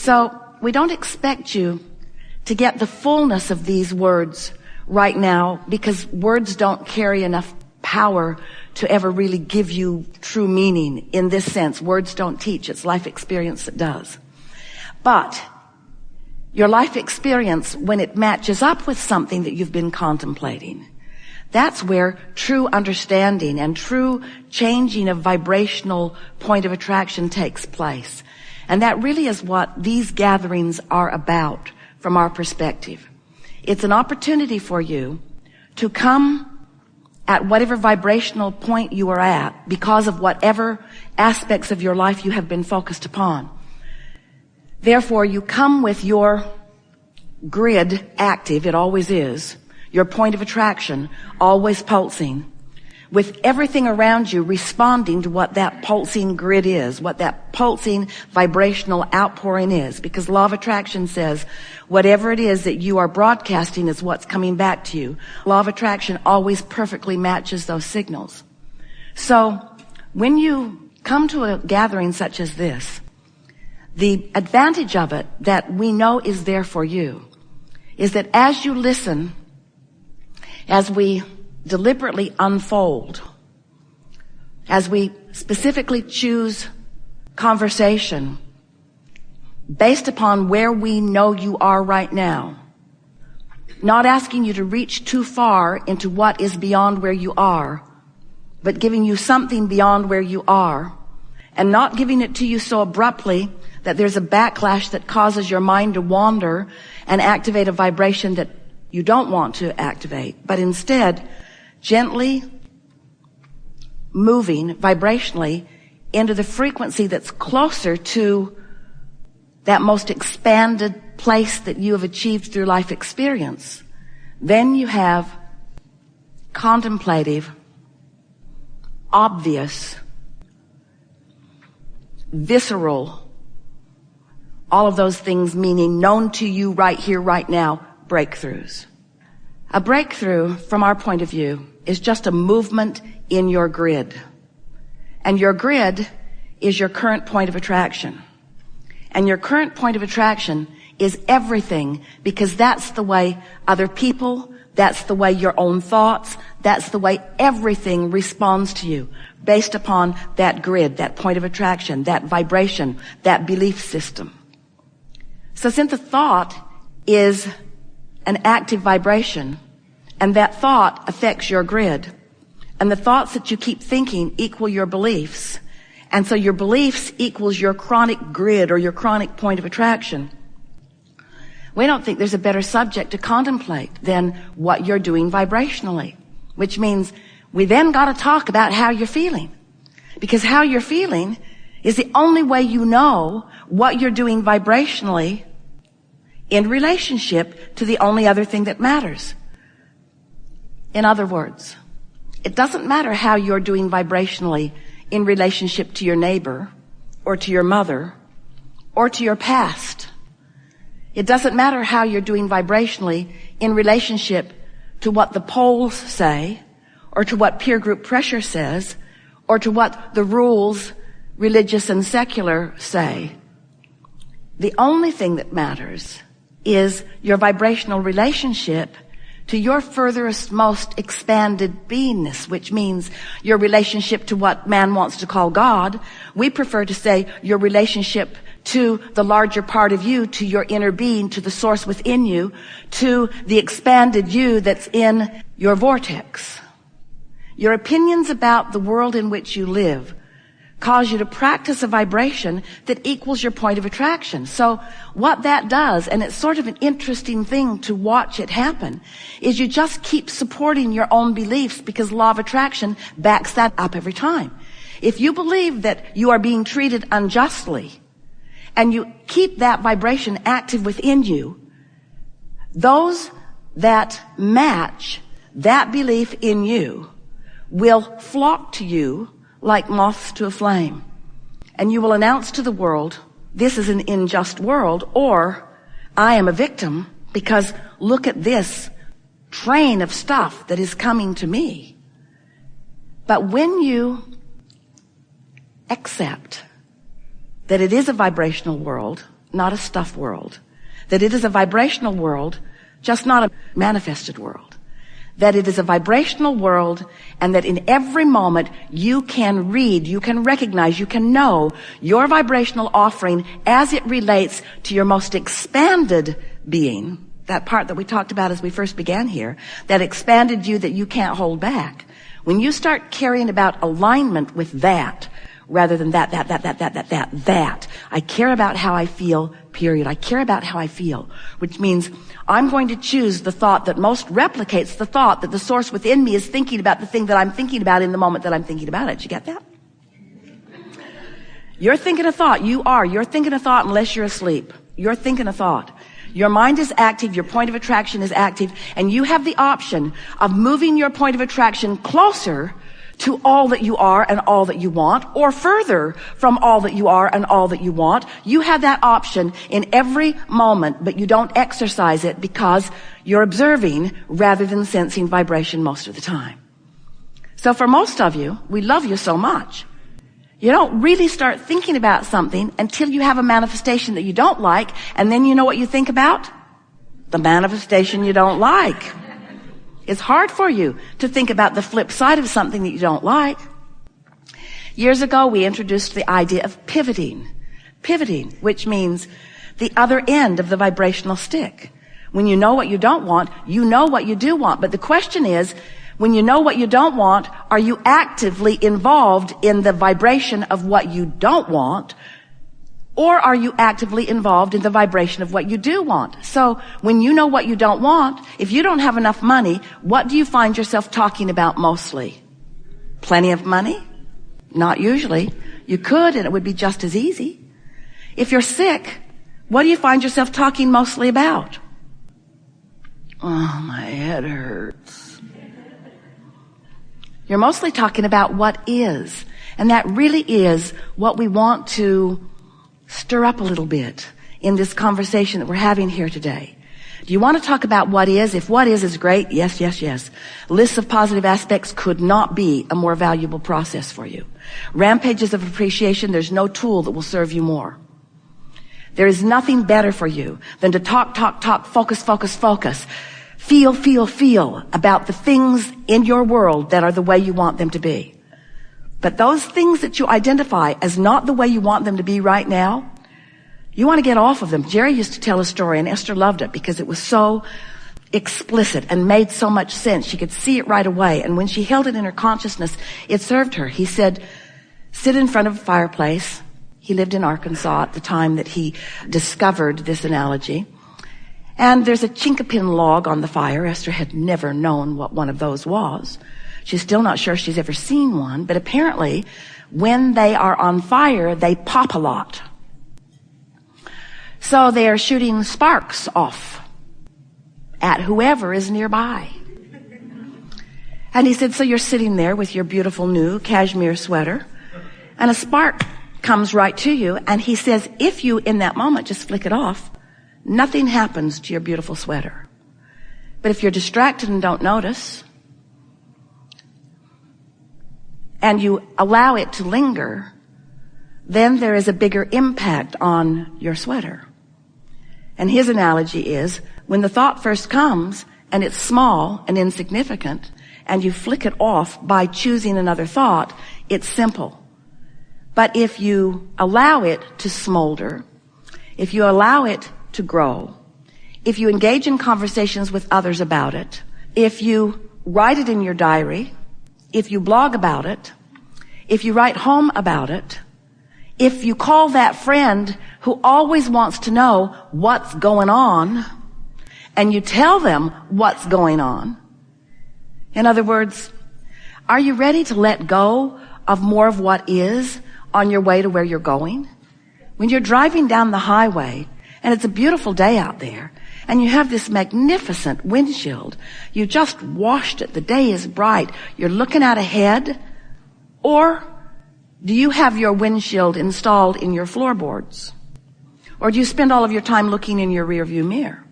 So we don't expect you to get the fullness of these words right now, because words don't carry enough power to ever really give you true meaning in this sense. Words don't teach. It's life experience that does. But your life experience, when it matches up with something that you've been contemplating, that's where true understanding and true changing of vibrational point of attraction takes place. And that really is what these gatherings are about from our perspective. It's an opportunity for you to come at whatever vibrational point you are at because of whatever aspects of your life you have been focused upon. Therefore, you come with your grid active, it always is, your point of attraction always pulsing, with everything around you responding to what that pulsing grid is, what that pulsing vibrational outpouring is. Because law of attraction says whatever it is that you are broadcasting is what's coming back to you. Law of attraction always perfectly matches those signals. So when you come to a gathering such as this, the advantage of it that we know is there for you is that as you listen, as we deliberately unfold, as we specifically choose conversation based upon where we know you are right now, not asking you to reach too far into what is beyond where you are, but giving you something beyond where you are, and not giving it to you so abruptly that there's a backlash that causes your mind to wander and activate a vibration that you don't want to activate, but instead gently moving vibrationally into the frequency that's closer to that most expanded place that you have achieved through life experience. Then you have contemplative, obvious, visceral, all of those things meaning known to you right here, right now, breakthroughs. A breakthrough, from our point of view, is just a movement in your grid. And your grid is your current point of attraction. And your current point of attraction is everything, because that's the way other people, that's the way your own thoughts, that's the way everything responds to you, based upon that grid, that point of attraction, that vibration, that belief system. So since a thought is an active vibration, and that thought affects your grid, and the thoughts that you keep thinking equal your beliefs, and so your beliefs equals your chronic grid or your chronic point of attraction, we don't think there's a better subject to contemplate than what you're doing vibrationally, which means we then got to talk about how you're feeling, because how you're feeling is the only way you know what you're doing vibrationally in relationship to the only other thing that matters. In other words, it doesn't matter how you're doing vibrationally in relationship to your neighbor or to your mother or to your past. It doesn't matter how you're doing vibrationally in relationship to what the polls say or to what peer group pressure says or to what the rules, religious and secular, say. The only thing that matters is your vibrational relationship to your furthest, most expanded beingness, which means your relationship to what man wants to call God. We prefer to say your relationship to the larger part of you, to your inner being, to the source within you, to the expanded you that's in your vortex. Your opinions about the world in which you live cause you to practice a vibration that equals your point of attraction. So what that does, and it's sort of an interesting thing to watch it happen, is you just keep supporting your own beliefs, because law of attraction backs that up every time. If you believe that you are being treated unjustly, and you keep that vibration active within you, those that match that belief in you will flock to you like moths to a flame. And you will announce to the world, this is an unjust world, or I am a victim because look at this train of stuff that is coming to me. But when you accept that it is a vibrational world, not a stuff world. That it is a vibrational world, just not a manifested world. That it is a vibrational world, and that in every moment you can read, you can recognize, you can know your vibrational offering as it relates to your most expanded being. That part that we talked about as we first began here, that expanded you that you can't hold back. When you start caring about alignment with that, rather than that. I care about how I feel, period. I care about how I feel, which means I'm going to choose the thought that most replicates the thought that the source within me is thinking about the thing that I'm thinking about in the moment that I'm thinking about it. Did you get that? You're thinking a thought. You're thinking a thought unless you're asleep. You're thinking a thought. Your mind is active, your point of attraction is active, and you have the option of moving your point of attraction closer to all that you are and all that you want, or further from all that you are and all that you want. You have that option in every moment, but you don't exercise it because you're observing rather than sensing vibration most of the time. So for most of you, we love you so much. You don't really start thinking about something until you have a manifestation that you don't like, and then you know what you think about? The manifestation you don't like. It's hard for you to think about the flip side of something that you don't like. Years ago, we introduced the idea of pivoting. Pivoting, which means the other end of the vibrational stick. When you know what you don't want, you know what you do want. But the question is, when you know what you don't want, are you actively involved in the vibration of what you don't want? Or are you actively involved in the vibration of what you do want? So when you know what you don't want, if you don't have enough money, what do you find yourself talking about mostly? Plenty of money? Not usually. You could, and it would be just as easy. If you're sick, what do you find yourself talking mostly about? Oh, my head hurts. You're mostly talking about what is. And that really is what we want to stir up a little bit in this conversation that we're having here today. Do you want to talk about what is? If what is great, yes, yes, yes. Lists of positive aspects could not be a more valuable process for you. Rampages of appreciation, there's no tool that will serve you more. There is nothing better for you than to talk, focus. Feel about the things in your world that are the way you want them to be. But those things that you identify as not the way you want them to be right now, you want to get off of them. Jerry used to tell a story, and Esther loved it because it was so explicit and made so much sense. She could see it right away. And when she held it in her consciousness, it served her. He said, sit in front of a fireplace. He lived in Arkansas at the time that he discovered this analogy. And there's a chinkapin log on the fire. Esther had never known what one of those was. She's still not sure she's ever seen one, but apparently when they are on fire, they pop a lot. So they are shooting sparks off at whoever is nearby. And he said, so you're sitting there with your beautiful new cashmere sweater, and a spark comes right to you, and he says, if you in that moment just flick it off, nothing happens to your beautiful sweater. But if you're distracted and don't notice, and you allow it to linger, then there is a bigger impact on your sweater. And his analogy is, when the thought first comes, and it's small and insignificant, and you flick it off by choosing another thought, it's simple. But if you allow it to smolder, if you allow it to grow, if you engage in conversations with others about it, if you write it in your diary, if you blog about it, if you write home about it, if you call that friend who always wants to know what's going on, and you tell them what's going on. In other words, are you ready to let go of more of what is on your way to where you're going? When you're driving down the highway, and it's a beautiful day out there, and you have this magnificent windshield, you just washed it, the day is bright, you're looking out ahead, or do you have your windshield installed in your floorboards? Or do you spend all of your time looking in your rearview mirror?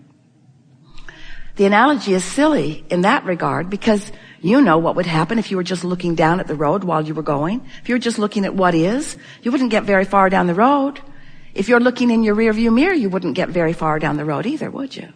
The analogy is silly in that regard because you know what would happen if you were just looking down at the road while you were going. If you were just looking at what is, you wouldn't get very far down the road. If you're looking in your rearview mirror, you wouldn't get very far down the road either, would you?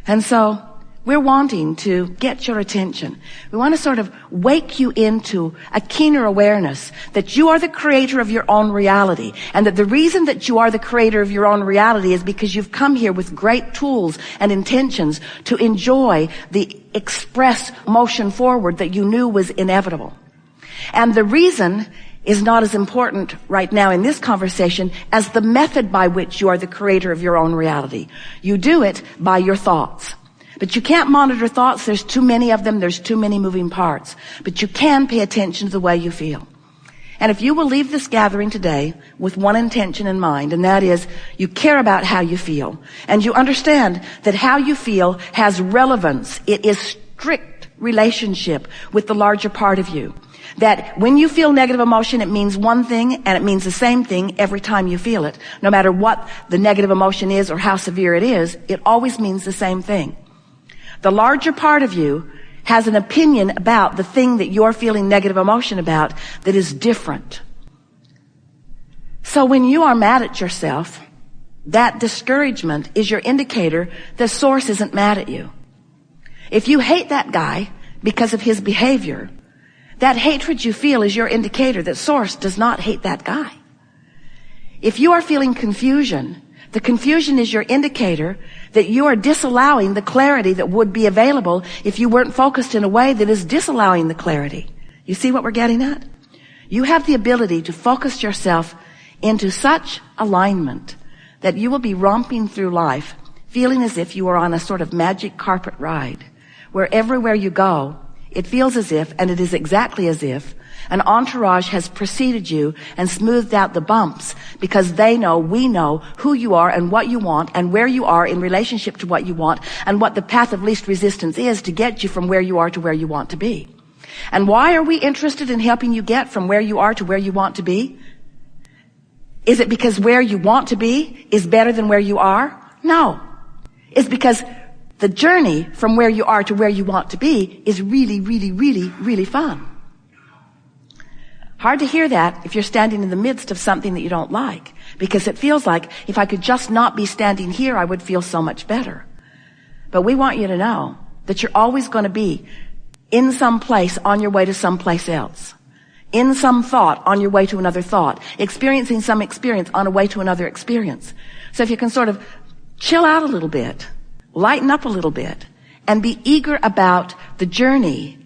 And so we're wanting to get your attention. We want to sort of wake you into a keener awareness that you are the creator of your own reality, and that the reason that you are the creator of your own reality is because you've come here with great tools and intentions to enjoy the express motion forward that you knew was inevitable. And the reason is not as important right now in this conversation as the method by which you are the creator of your own reality. You do it by your thoughts. But you can't monitor thoughts. There's too many of them. There's too many moving parts. But you can pay attention to the way you feel. And if you will leave this gathering today with one intention in mind, and that is you care about how you feel, and you understand that how you feel has relevance. It is strict relationship with the larger part of you. That when you feel negative emotion, it means one thing, and it means the same thing every time you feel it. No matter what the negative emotion is or how severe it is, it always means the same thing. The larger part of you has an opinion about the thing that you're feeling negative emotion about that is different. So when you are mad at yourself, that discouragement is your indicator that Source isn't mad at you. If you hate that guy because of his behavior, that hatred you feel is your indicator that Source does not hate that guy. If you are feeling confusion, the confusion is your indicator that you are disallowing the clarity that would be available if you weren't focused in a way that is disallowing the clarity. You see what we're getting at? You have the ability to focus yourself into such alignment that you will be romping through life feeling as if you are on a sort of magic carpet ride, where everywhere you go, it feels as if, and it is exactly as if, an entourage has preceded you and smoothed out the bumps because they know, we know who you are and what you want and where you are in relationship to what you want and what the path of least resistance is to get you from where you are to where you want to be. And why are we interested in helping you get from where you are to where you want to be? Is it because where you want to be is better than where you are? No. It's because the journey from where you are to where you want to be is really, really, really, really fun. Hard to hear that if you're standing in the midst of something that you don't like, because it feels like if I could just not be standing here, I would feel so much better. But we want you to know that you're always going to be in some place on your way to some place else, in some thought on your way to another thought, experiencing some experience on a way to another experience. So if you can sort of chill out a little bit, lighten up a little bit, and be eager about the journey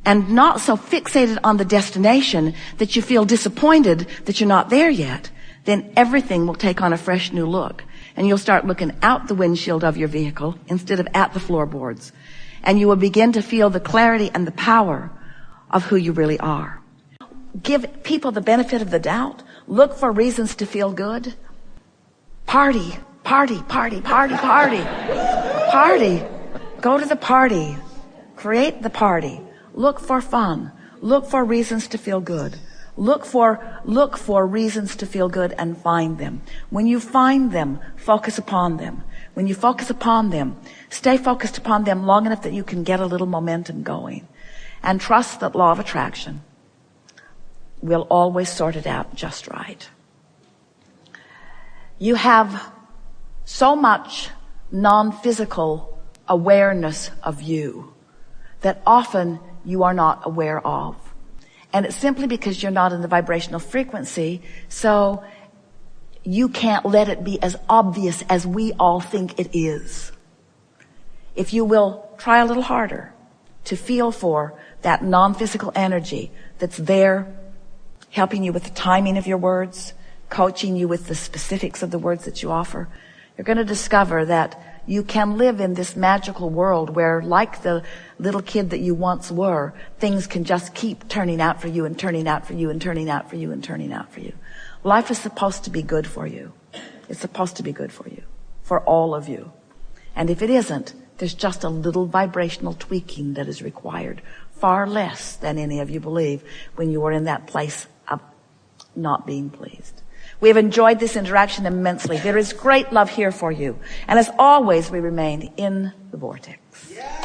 and not so fixated on the destination that you feel disappointed that you're not there yet, then everything will take on a fresh new look. And you'll start looking out the windshield of your vehicle instead of at the floorboards. And you will begin to feel the clarity and the power of who you really are. Give people the benefit of the doubt. Look for reasons to feel good. Party, party, party, party, party. Party. Go to the party. Create the party. Look for fun. Look for reasons to feel good. Look for reasons to feel good and find them. When you find them, focus upon them. When you focus upon them, stay focused upon them long enough that you can get a little momentum going. And trust that law of attraction will always sort it out just right. You have so much non-physical awareness of you that often you are not aware of. And it's simply because you're not in the vibrational frequency, so you can't let it be as obvious as we all think it is. If you will try a little harder to feel for that non-physical energy that's there, helping you with the timing of your words, coaching you with the specifics of the words that you offer, you're going to discover that you can live in this magical world where, like the little kid that you once were, things can just keep turning out for you and turning out for you and turning out for you and turning out for you. Life is supposed to be good for you. It's supposed to be good for you, for all of you. And if it isn't, there's just a little vibrational tweaking that is required, far less than any of you believe when you are in that place of not being pleased. We have enjoyed this interaction immensely. There is great love here for you. And as always, we remain in the vortex. Yeah.